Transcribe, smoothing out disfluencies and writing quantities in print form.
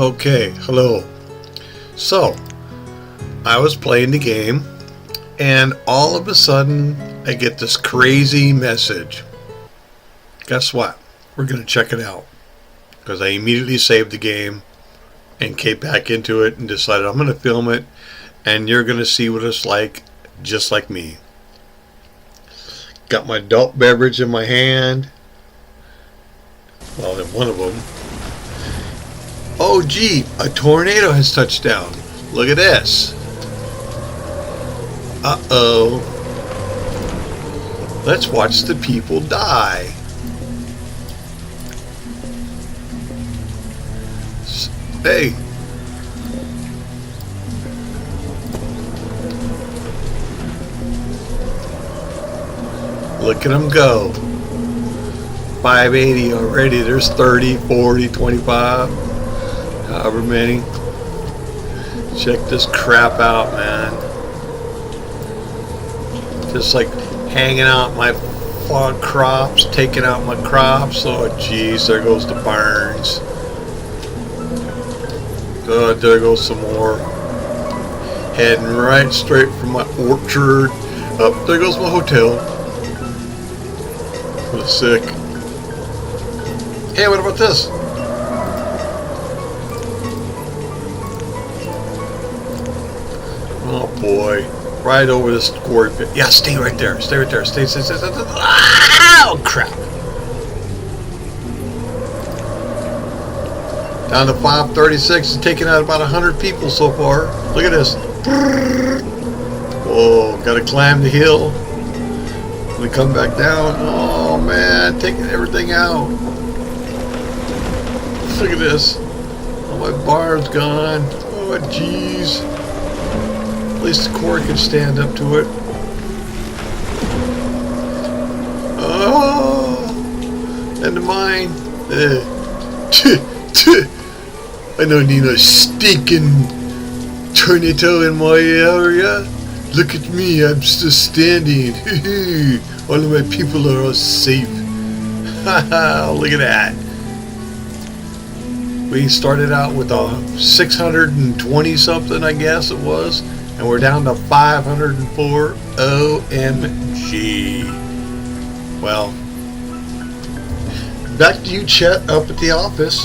Okay, hello. So, I was playing the game, and all of a sudden, I get this crazy message. Guess what? We're going to check it out. Because I immediately saved the game and came back into it and decided I'm going to film it, and you're going to see what it's like, just like me. Got my adult beverage in my hand. Well, in one of them. Oh gee, a tornado has touched down. Look at this. Uh-oh. Let's watch the people die. Hey. Look at them go. 580 already. There's 30, 40, 25. However many. Check this crap out, man. Just like hanging out my farm crops, taking out my crops. Oh geez, there goes the barns. Good, there goes some more. Heading right straight from my orchard. Oh, there goes my hotel. I'm sick. Hey, what about this? Oh boy, right over this quarry pit. Yeah, stay right there. Stay right there. Stay. Oh crap! Down to 536. It's taken out about 100 people so far. Look at this. Whoa, gotta climb the hill. We come back down. Oh man, taking everything out. Look at this. Oh, my bar's gone. Oh jeez. At least the core can stand up to it. Oh, and the mine. I don't need a stinking tornado in my area. Look at me, I'm still standing. All of my people are all safe. Look at that. We started out with a 620 something, I guess it was. And we're down to 504. OMG. Well, back to you, Chet, up at the office.